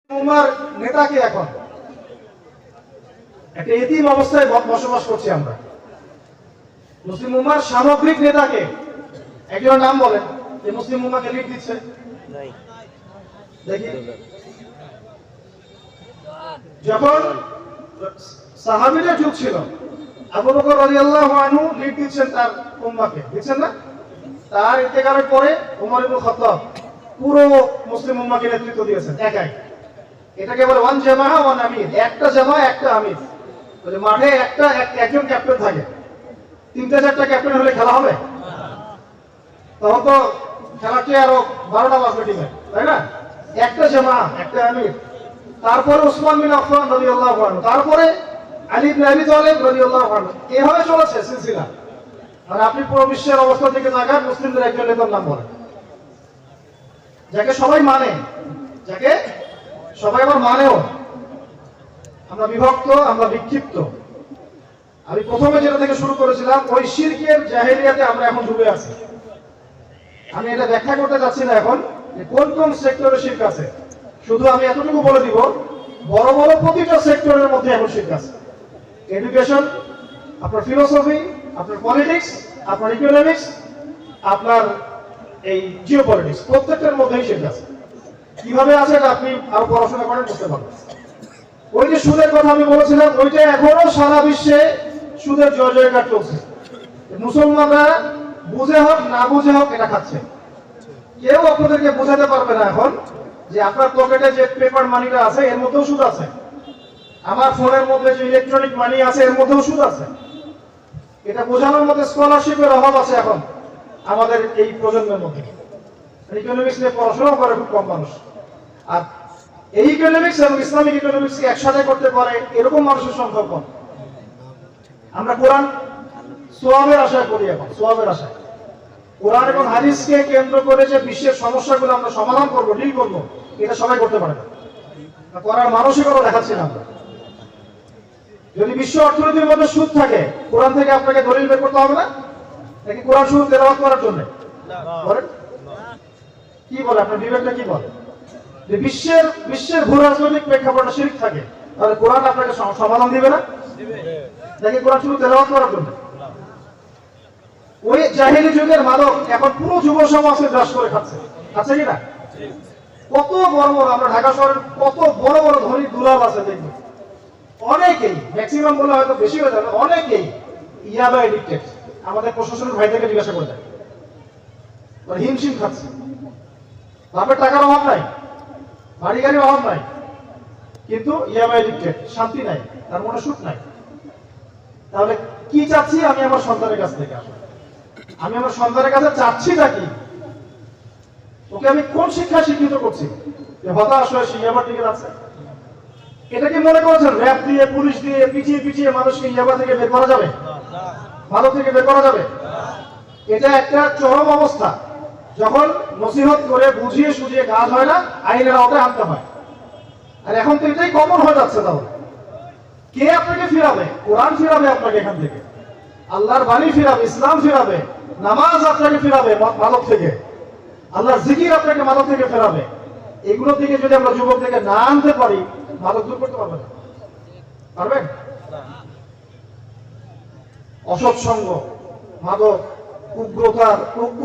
উম্মার নেতাকে এখন একটা এতিম অবস্থায় বসবাস করছি আমরা। মুসলিম উম্মার সামগ্রিক নেতাকে একজন নাম বলেন যে মুসলিম উম্মাকে লিড দিচ্ছে। দেখি, যখন সাহাবীদের যুগ ছিল, আবু বকর রাদিয়াল্লাহু আনহু লিড দিচ্ছেন তার উম্মাকে, দিচ্ছেন না? তার ইন্তেকালের পরে ওমর ইবনে খাত্তাব পুরো মুসলিম উম্মাকে নেতৃত্ব দিয়েছেন একাই। এটাকে বলে ওয়ান জামাআ ওয়ান আমির, একটা জামা একটা আমির। মাঠে একজন ক্যাপ্টেন থাকে, 3-4টা ক্যাপ্টেন হলে খেলা হবে? তখন তো খেলাটি আরো 12টা বাজবে টিমে, তাই না? একটা জামা একটা আমির। তারপরে উসমান বিন আফফান রাদিয়াল্লাহু আনহু, তারপরে আলী ইবনে আবি তালিব রাদিয়াল্লাহু আনহু। এভাবে চলেছে সিলসিলা। আর আপনি পুরো বিশ্বের অবস্থা থেকে জায়গায় মুসলিমদের একজন নেতার নাম বলেন যাকে সবাই মানে, যাকে সবাই আবার মানেও। আমরা বিভক্ত, আমরা বিক্ষিপ্ত। আমি প্রথমে যেটা থেকে শুরু করেছিলাম, ওই শিরকের জাহেলিয়াতে আমরা এখন ডুবে আছি। আমি এটা ব্যাখ্যা করতে যাচ্ছি না এখন যে কোন কোন সেক্টরে শিরক আছে, শুধু আমি এতটুকু বলে দিব বড় বড় প্রতিটা সেক্টরের মধ্যে এখন শিরক আছে। এডুকেশন, আপনার ফিলোসফি, আপনার পলিটিক্স, আপনার ইকোনমিক্স, আপনার এই জিওপলিটিক্স, প্রত্যেকটার মধ্যেই শিরক আছে। কিভাবে আছে এটা আপনি আরো পড়াশোনা করেন বুঝতে পারবেন। ওই যে সুদের কথা আমি বলেছিলাম, ওইটা এখনো সারা বিশ্বে সুদের জয় জয়কার চলছে। মুসলমানরা বুঝে হোক না বুঝে হোক এটা খাচ্ছে। কেউ আপনাদেরকে বোঝাতে পারবে না এখন যে আপনার পকেটে যে পেপার মানিটা আছে এর মধ্যেও সুদ আছে, আমার ফোনের মধ্যে যে ইলেকট্রনিক মানি আছে এর মধ্যেও সুদ আছে। এটা বোঝানোর মধ্যে স্কলারশিপের অভাব আছে এখন আমাদের এই প্রজন্মের মধ্যে। ইকোনমিক্স নিয়ে পড়াশোনা করে খুব কম মানুষ। আর এই ইকোনমিক্স এবং ইসলামিক ইকোনমিক্সকে একসাথে করতে পারে এরকম মানুষের সংখ্যা কম। আমরা কোরআন সোয়াবের আশায় করি, এখন সোয়াবের আশায়। কোরআন এবং হাদিসকে কেন্দ্র করে যে বিশ্বের সমস্যাগুলো আমরা সমাধান করবো, ডিল করবো, এটা সবাই করতে পারে না। করার মানসিকতা দেখাচ্ছি না আমরা। যদি বিশ্ব অর্থনীতির মধ্যে সুদ থাকে, কোরআন থেকে আপনাকে দলিল বের করতে হবে না? নাকি কোরআন শুধু তেলাওয়াত করার জন্য? বলেন কি বলে, আপনার বিবেকটা কি বলে? যে বিশ্বের ভূ রাজনৈতিক প্রেক্ষাপটে শিরক থাকে, তাহলে কোরআন আপনাকে সমাধান দিবে না? নাকি কোরআন শুধু তেলাওয়াত করার জন্য? ওই জাহেলি যুগের মাদক এখন পুরো যুব সমাজকে গ্রাস করে খাচ্ছে, খাচ্ছে কিনা? কত বড় বড়, আমরা ঢাকা শহরের কত বড় বড় ধনী দুলাল আছে দেখবেন, অনেকেই, ম্যাক্সিমাম বলে হয়তো বেশি হয়ে যাবে, অনেকেই ইয়াবা এডিক্টেড। আমাদের প্রশাসনের ভাই থেকে জিজ্ঞাসা করে যায়, হিমশিম খাচ্ছে। বাপের টাকার অভাব নাই, বাড়ি গাড়ির অভাব নাই, কিন্তু ইয়াবা এডিক্টেড, শান্তি নাই, তার মনে সুখ নাই। তাহলে কি চাচ্ছি আমি আমার সন্তানের কাছ থেকে? আমি আমার সন্তানের কাছে চাচ্ছিটা কি? ওকে আমি কোন শিক্ষা শিক্ষিত করছি যে হতাশ হয়ে সে ইয়াবার দিকে যাচ্ছে? এটা কি মনে করেছেন র‍্যাব দিয়ে, পুলিশ দিয়ে পিছিয়ে পিছিয়ে মানুষকে ইয়াবা থেকে বের করা যাবে, মাদক থেকে বের করা যাবে? এটা একটা চরম অবস্থা। যখন নসিহত করে বুঝিয়ে সুঝিয়ে কাজ হয় না, আইনের আওতায় আনতে হয়। আর এখন তো এটাই কমন হয়ে যাচ্ছে। তাহলে কে আপনাকে ফিরাবে? কোরআন ফিরাবে আপনাকে এখান থেকে, আল্লাহর বাণী ফিরাবে, ইসলাম ফিরাবে, নামাজ আপনাকে ফিরাবে মাদক থেকে, আল্লাহর জিকির আপনাকে মাদক থেকে ফেরাবে। এগুলো থেকে যদি আমরা যুবক থেকে না আনতে পারি, মাদক দূর করতে পারবেন? পারবেন? অসৎ সঙ্গ, মাদক,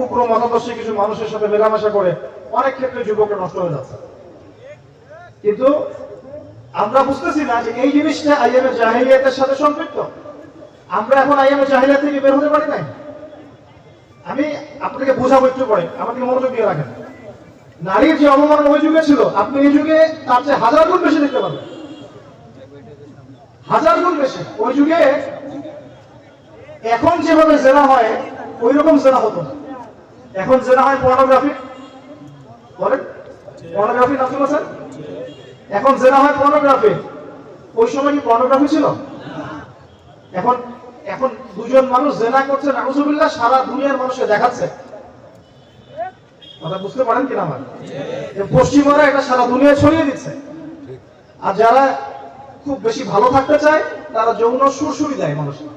উগ্র মতাদর্শী কিছু মানুষের সাথে মেলামেশা করে অনেক ক্ষেত্রে যুবকরা নষ্ট হয়ে যাচ্ছে। কিন্তু আমরা বুঝতেছি না যে এই জিনিসটা আইয়ামে জাহেলিয়াতের সাথে সম্পৃক্ত। আমরা এখন আইয়ামে জাহেলিয়াত থেকে বের হতে পারি নাই। আমি আপনাকে বোঝাবো একটু পরে, আমাকে মনোযোগ দিয়ে রাখেন। নারীর যে অবমাননা ওই যুগে ছিল, আপনি এই যুগে তার চেয়ে 1000 গুণ বেশি দেখতে পাবেন, 1000 গুণ বেশি। ওই যুগে এখন যেভাবে জেনা হয় ওই রকম জেনা হতো না। এখন জেনা হয় পর্নোগ্রাফি, বলেন পর্নোগ্রাফি নাম শুনেছেন? এখন জেনা হয় পর্নোগ্রাফি। ওই সময় কি পর্নোগ্রাফি ছিল? এখন এখন দুজন মানুষ জেনা করছে, নাউজুবিল্লাহ, সারা দুনিয়ার মানুষকে দেখাচ্ছে। কথা বুঝতে পারেন কিনা? আমার পশ্চিমারা এটা সারা দুনিয়া ছড়িয়ে দিচ্ছে। আর যারা খুব বেশি ভালো থাকতে চায় তারা যৌন সুরসুরি দেয় মানুষকে,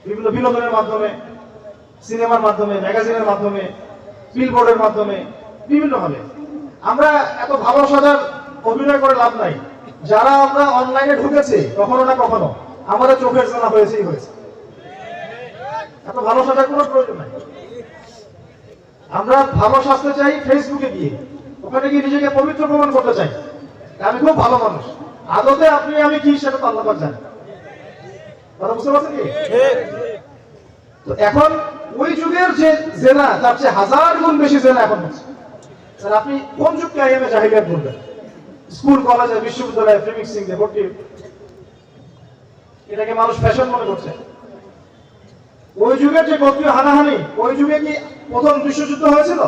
বিভিন্ন বিনোদনের মাধ্যমে, সিনেমার মাধ্যমে, ম্যাগাজিনের মাধ্যমে, বিলবোর্ডের মাধ্যমে, বিভিন্ন ভাবে। আমরা এত ভালো সাজার অভিনয় করে লাভ নাই। যারা আমরা অনলাইনে ঢুকেছি কখনো না কখনো আমাদের চোখের জানা হয়েছেই হয়েছে। এত ভালো সাজার কোনো প্রয়োজন নাই। আমরা ভালো সাজতে চাই ফেসবুকে গিয়ে, ওখানে গিয়ে নিজেকে পবিত্র প্রমাণ করতে চাই আমি খুব ভালো মানুষ। আদতে আপনি আমি কি সেটা তো আল্লাহ পাক জানে। কথা বুঝতে পারছেন কি? তো এখন ওই যুগের যে জেনা তার চেয়ে 1000 গুণ বেশি জেনা এখন হচ্ছে। স্যার আপনি কোন যুগকে আইএমএ জাহিলিয়াত বলবেন? স্কুল কলেজে বিশ্ববিদ্যালয়ে প্রিমিক্সিং দিয়ে ভর্তি, এটাকে মানুষ ফ্যাশন মনে করছে। ওই যুগের যে গোত্রীয় হানাহানি, ওই যুগে কি প্রথম বিশ্বযুদ্ধ হয়েছিল?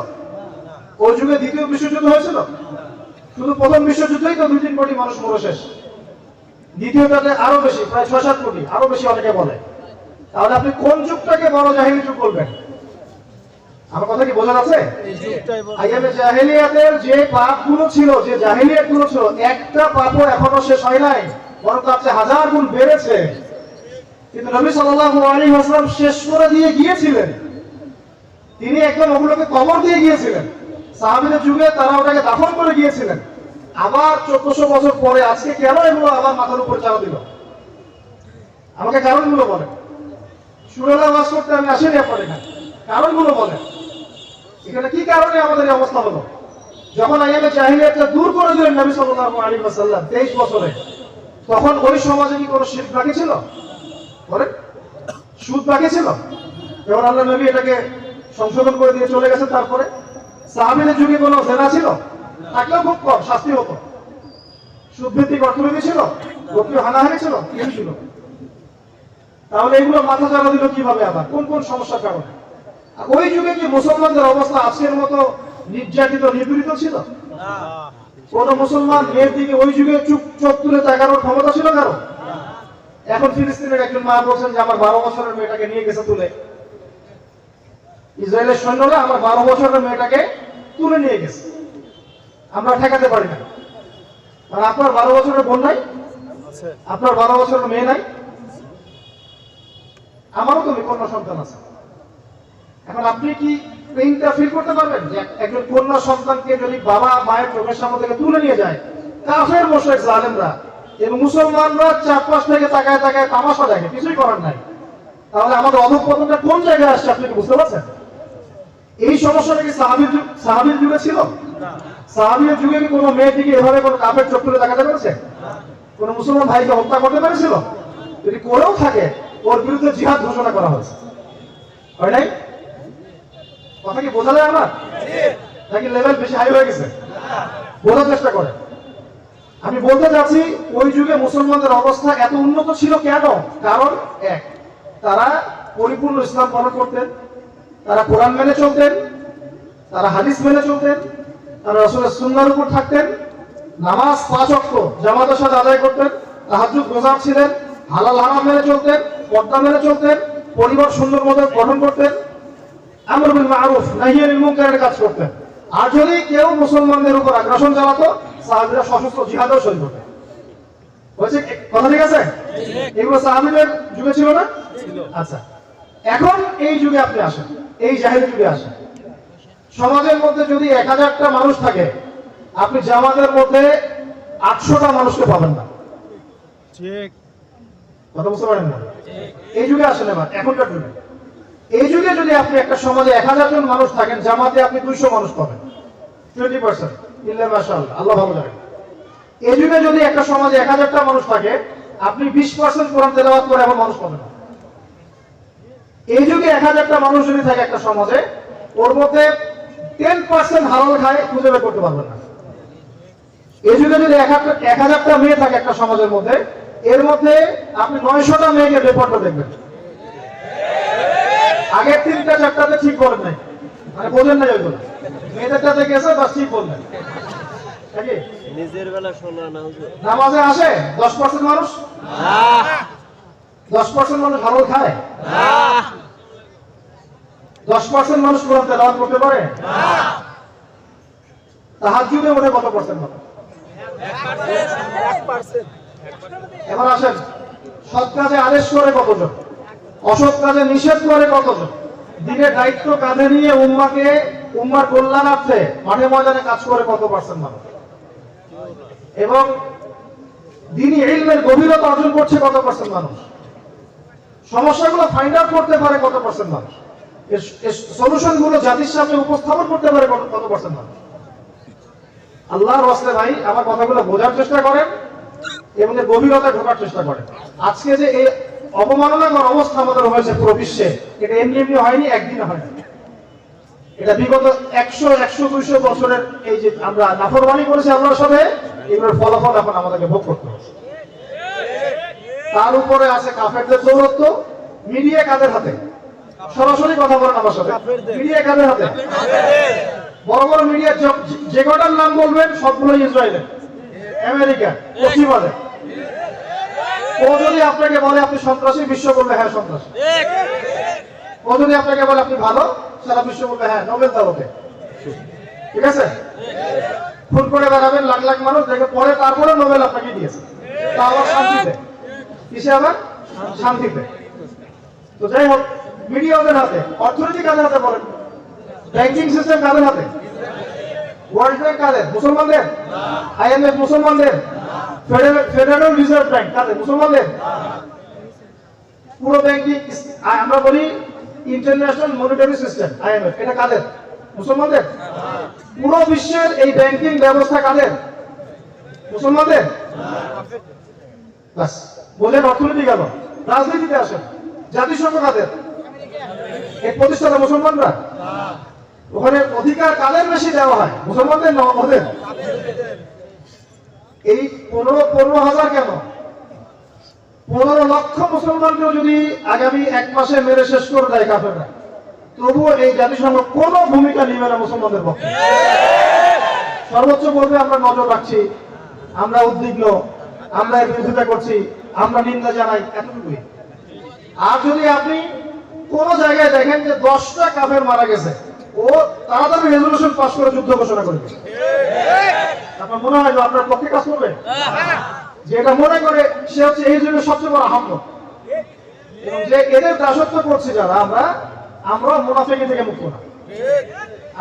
ওই যুগে দ্বিতীয় বিশ্বযুদ্ধ হয়েছিল? শুধু প্রথম বিশ্বযুদ্ধেই তো 2-3 কোটি মানুষ মরে শেষ। দ্বিতীয়টাতে আরো বেশি, প্রায় 6-7 কোটি, আরো বেশি অনেকে বলে। তাহলে আপনি কোন যুগটাকে বড় জাহিলি যুগ বলবেন? আমার কথা কি বোঝা যাচ্ছে? আইয়ামে জাহিলিয়াতের যে পাপগুলো ছিল, যে জাহিলিয়াতগুলো ছিল, একটা পাপও এখনো শেষ হয় নাই, বরং তার চেয়ে 1000 গুণ বেড়েছে। কিন্তু নবী সাল্লাল্লাহু আলাইহি ওয়াসাল্লাম শেষ করে দিয়ে গিয়েছিলেন। তিনি একদম ওগুলোকে কবর দিয়ে গিয়েছিলেন। সাহাবীদের যুগে তারা ওটাকে দাফন করে গিয়েছিলেন। আবার 1400 বছর পরে আজকে কেন এগুলো আবার মাথার উপর চাপা দিল? আমাকে কারণগুলো বলেন। সুরেলা ওয়াজ করতে আমি আসিনি আপনার এখানে, কারণগুলো বলেন। এখানে কি কারণে আমাদের এই অবস্থা হলো? যখন আইয়ামে জাহিলিয়াতটা দূর করে দিলেন নবী সাল্লাল্লাহু আলাইহি ওয়াসাল্লাম 23 বছরে, তখন ওই সমাজে কি কোনো শিরক বাকি ছিল? বলেন, সুদ বাকি ছিল? যখন আল্লাহ নবী এটাকে সংশোধন করে দিয়ে চলে গেছে, তারপরে সাহাবীদের যুগে কোনো জেনা ছিল? থাকলেও খুব কম, শাস্তি হতো। সুদ ভিত্তিক অর্থনীতি ছিল? গোত্রীয় হানাহানি ছিল? কি ছিল? তাহলে এগুলো মাথা চাড়া দিল কিভাবে? আবার কোন কোন সমস্যার কারণে? ওই যুগে কি মুসলমানদের অবস্থা আজকের মতো নির্যাতিত নিপীড়িত ছিল? কোন মুসলমান মেয়ের দিকে ওই যুগে চোখ তুলে তাকানোর ক্ষমতা ছিল কারো? এখন ফিলিস্তিনের একজন মা বলছেন যে আমার 12 বছরের মেয়েটাকে নিয়ে গেছে তুলে। ইসরায়েলের সৈন্যরা আমার 12 বছরের মেয়েটাকে তুলে নিয়ে গেছে, আমরা ঠেকাতে পারি না। আর আপনার 12 বছরের বোন নাই? আপনার 12 বছরের মেয়ে নাই? আমারও তো কন্যা সন্তান আছে। এখন আপনি কি পেইনটা ফিল করতে পারবেন যে একজন কন্যা সন্তানকে যদি বাবা মায়ের চোখের সামনে থেকে তুলে নিয়ে যায় কাফের মুশরিক জালেমরা, এবং মুসলমানরা চারপাশ থেকে তাকায় তাকায় তামাশা দেখে, কিছুই করার নাই? তাহলে আমাদের অধঃপতনটা কোন জায়গায় আসছে আপনি কি বুঝতে পারছেন? এই সমস্যাটা কি সাহাবীর যুগে ছিল? সাহাবীর যুগে কি কোনো মেয়ের দিকে এভাবে কোনো কাফের চোখ তুলে তাকাতে পেরেছে? কোন মুসলমান ভাইকে হত্যা করতে পেরেছিল? যদি করেও থাকে, ওর বিরুদ্ধে জিহাদ ঘোষণা করা হয়েছে, হয় নাই? কথা কি বোঝা যায় আমার? নাকি লেভেল বেশি হাই হয়ে গেছে? বোঝার চেষ্টা করে। আমি বলতে চাচ্ছি ওই যুগে মুসলমানদের অবস্থা এত উন্নত ছিল কেন? কারণ এক, তারা পরিপূর্ণ ইসলাম পালন করতেন, তারা কোরআন মেনে চলতেন, তারা হাদিস মেনে চলতেন, তারা রাসূলের সুন্নাহর উপর থাকতেন, নামাজ 5 ওয়াক্ত জামাতের সাথে আদায় করতেন, তাহাজ্জুদ রোজা ছিলেন, হালাল হারাম মেনে চলতেন, পর্দা মেনে চলতেন, পরিবার সুন্দর মতো গঠন করতেন, আমর বিল মারুফ নাহি আনিল মুনকারের কাজ করতেন। আর যদি কেউ মুসলমানদের উপর আগ্রাসন চালাতো, সাহাবীরা সশস্ত্র জিহাদেও শহীদ হতেন। হয়েছে কথা? ঠিক আছে? এগুলো সাহাবীদের যুগে ছিল না? আচ্ছা, এখন এই যুগে আপনি আসেন, এই জাহেলি যুগে আসেন। সমাজের মধ্যে যদি 1000টা মানুষ থাকে, আপনি জামাতের মধ্যে 800টা মানুষকে পাবেন না। ঠিক কথা বুঝতে পারেন না? এই যুগে আসেন। এবার এখনকার যুগে, এই যুগে যদি আপনি একটা সমাজে 1000 জন মানুষ থাকেন, জামাতে আপনি 200 মানুষ পাবেন, 20%। ইল্লা মাশাআল্লাহ, আল্লাহ ভালো জানেন। এই যুগে যদি একটা সমাজে 1000টা মানুষ থাকে, আপনি 20% কোরআন তেলাওয়াত করে এমন মানুষ পাবেন না। এই যুগে 1000টা মানুষ যদি থাকে একটা সমাজে, ওর মধ্যে 10% হালাল খায় খুঁজে বের করতে পারবেন না। এই যুগে যদি 1000টা মেয়ে থাকে একটা সমাজের মধ্যে, এর মধ্যে আপনি 900টা মেয়েকে বেপরদা দেখবেন। আগের 3টা 4টাতে ঠিক বলেন নাই, মানে বলেন নাই, ওইগুলো মেয়েদেরটাতে গেছে বাস ঠিক বললেন। নিজের বেলা শোনা না হুজুর, নামাজে আসে 10% মানুষ, 10% মানুষ হালাল খায়, 10% মানুষ কোরআন তেলাওয়াত করতে পারে, তাহাজ্জুদে ওঠে কত পার্সেন্ট মানুষ? 1%। এবার আসেন, সৎ কাজে আদেশ করে কতজন, অসৎ কাজে নিষেধ করে কতজন, দিনের দায়িত্ব কাঁধে নিয়ে উম্মার কল্যাণার্থে মাঠে ময়দানে কাজ করে কত পার্সেন্ট মানুষ? এবং দ্বীনি ইলমের গভীরতা অর্জন করছে কত পার্সেন্ট মানুষ, সমস্যাগুলো ফাইন্ড আউট করতে পারে কত পার্সেন্ট মানুষ, এর সলিউশন গুলো জাতির সামনে উপস্থাপন করতে পারে কত পার্সেন্ট মানুষ। আল্লাহর ওয়াস্তে ভাই আমার কথাগুলো বোঝার চেষ্টা করেন এবং এর গভীরতায় ঢোকার চেষ্টা করেন। আজকে যে এই অবমাননাকর অবস্থা আমাদের হয়েছে পুরো বিশ্বে, এটা এমনি এমনি হয়নি, একদিনে হয়নি। এটা বিগত 100-200 বছরের এই যে আমরা নাফরমানি করেছি আল্লাহর সাথে, এগুলোর ফলাফল এখন আমাদেরকে ভোগ করতে হবে। তার উপরে আছে কাফেরদের দৌরত্ব। মিডিয়া কাদের হাতে? সরাসরি কথা বলেন আমার সাথে, মিডিয়া কাদের হাতে? বড় বড় মিডিয়া যে কটার নাম বলবেন সবগুলো ইসরায়েলের, আমেরিকা, পশ্চিমাদের। ও যদি আপনাকে বলে আপনি সন্ত্রাসী, বিশ্ব বলবে হ্যাঁ সন্ত্রাসী। ও যদি আপনাকে বলে আপনি ভালো, সারা বিশ্ব বলবে হ্যাঁ নোবেল দাও ওকে। ঠিক আছে? খুন করে বেড়াবেন লাখ লাখ মানুষ, দেখে পরে তারপরে নোবেল আপনাকে দিয়েছে, তা আবার শান্তিতে। কিসে আবার? শান্তিতে। তো যাই হোক, মিডিয়া ওদের হাতে। অর্থনীতি কাদের হাতে বলেন? ব্যাংকিং সিস্টেম কাদের হাতে? ওয়ার্ল্ড ব্যাংক কাদের? মুসলমানদের। IMF মুসলমানদের। ফেডারেল রিজার্ভ ব্যাংক কাদের? মুসলমানদের। পুরো ব্যাংকিং আমরা বলি ইন্টারন্যাশনাল মনিটারি সিস্টেম IMF, এটা কাদের? মুসলমানদের। পুরো বিশ্বের এই ব্যাংকিং ব্যবস্থা কাদের? মুসলমানদের। বাস বলেন অর্থনীতি গেল। রাজনীতিতে আসেন, জাতিসংঘ কাদের? এই প্রতিষ্ঠাতা মুসলমানরা। ওখানে অধিকার কাদের বেশি দেওয়া হয়? মুসলমানদের না ওদের? এই 15,000 কেন 15 লক্ষ মুসলমানকেও যদি আগামী 1 মাসে মেরে শেষ করে দেয় কাফেররা, তবুও এই জাতিসংঘ কোনো ভূমিকা নিবে না মুসলমানদের পক্ষে। সর্বোচ্চ বলবে আমরা নজর রাখছি, আমরা উদ্বিগ্ন, আমরা এর বিরোধিতা করছি, আমরা নিন্দা জানাই, এতটুকুই। আর যদি আপনি কোন জায়গায় দেখেন যে 10টা কাফের মারা গেছে, ও তাড়াতাড়ি রেজলিউশন পাস করে যুদ্ধ ঘোষণা করবে, আপনার মনে হয় যে আপনার পক্ষে কাজ করবে? যে এটা মনে করে সে হচ্ছে এই যুগের সবচেয়ে বড় আহম্মক। এবং যে এদের দাসত্ব করছি যারা, আমরা মুনাফিকি থেকে মুক্ত না।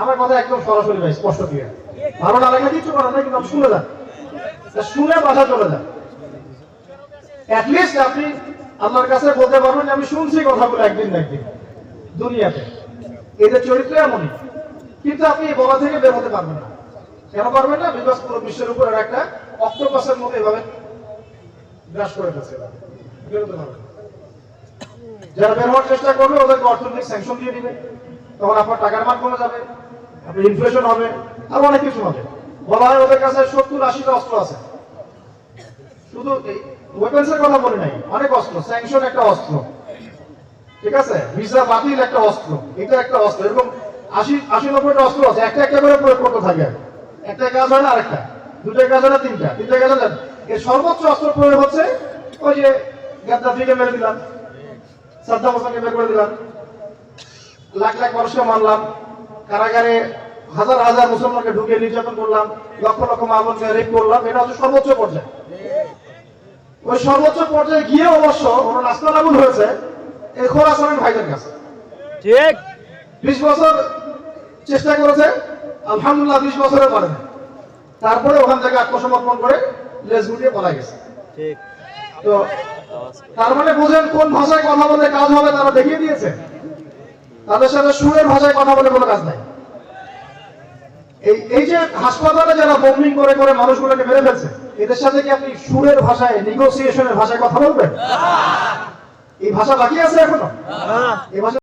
আমার কথা একদম সরাসরি ভাই, স্পষ্ট ক্লিয়ার। ভালো না লাগলে কিছু করার নাই, কিন্তু আপনি শুনে যান, শুনে বাসা চলে যান। অ্যাটলিস্ট আপনি আল্লাহর কাছে বলতে পারবেন আমি শুনছি কথাগুলো একদিন না একদিন দুনিয়াতে। এদের চরিত্র এমনই, কিন্তু আপনি বলা থেকে বের হতে পারবেন না। কেন পারবেন না? বিকজ পুরো বিশ্বের উপর একটা অক্টোপাসের মতো এভাবে গ্রাস করে ফেলছে, বেরোতে পারবে না। যারা বের হওয়ার চেষ্টা করবে ওদেরকে অর্থনৈতিক স্যাংশন দিয়ে দিবে, তখন আপনার টাকার মান কমে যাবে, আপনার ইনফ্লেশন হবে, আর অনেক কিছু হবে। বলা হয় ওদের কাছে 70-80টা অস্ত্র আছে। শুধু ওয়েপন্সের কথা বলি নাই, অনেক অস্ত্র। স্যাংশন একটা অস্ত্র, ঠিক আছে, ভিসা বাতিল একটা অস্ত্র, এটা একটা অস্ত্র। এরকম 80-90টা অস্ত্র আছে, একটা একটা করে প্রয়োগ করতে থাকে। একটা কাজ হয় না আরেকটা, দুটো কাজ হয় না তিনটা কাজ হয় না। এর সর্বোচ্চ অস্ত্র প্রয়োগ হচ্ছে ওই যে গাদ্দাফিকে মেরে দিলাম, সাদ্দাম হোসেনকে বের করে দিলাম, লাখ লাখ মানুষকে মারলাম, কারাগারে হাজার হাজার মুসলমানকে ঢুকিয়ে নির্যাতন করলাম, লক্ষ লক্ষ মা-বোনকে রেপ করলাম। এটা হচ্ছে সর্বোচ্চ পর্যায়ে। ওই সর্বোচ্চ পর্যায়ে গিয়ে অবশ্য ওরা নাস্তানাবুদ হয়েছে এই খোরাসানের ভাইদের কাছে। ঠিক 20 বছর চেষ্টা করেছে, আলহামদুলিল্লাহ 20 বছরে পারে না। তারপরে ওখান থেকে আত্মসমর্পণ করে লেজ গুটিয়ে পলা গেছে। ঠিক। তো তার মানে বুঝেন কোন ভাষায় কথা বলে কাজ হবে তারা দেখিয়ে দিয়েছে। তাদের সাথে সুরের ভাষায় কথা বলে কোনো কাজ নাই। এই যে হাসপাতালে যারা বোম্বিং করে করে মানুষগুলোকে মেরে ফেলছে, এদের সাথে কি আপনি সুরের ভাষায়, নেগোসিয়েশনের ভাষায় কথা বলবেন? এই ভাষা বাকি আছে এখনো? এই ভাষা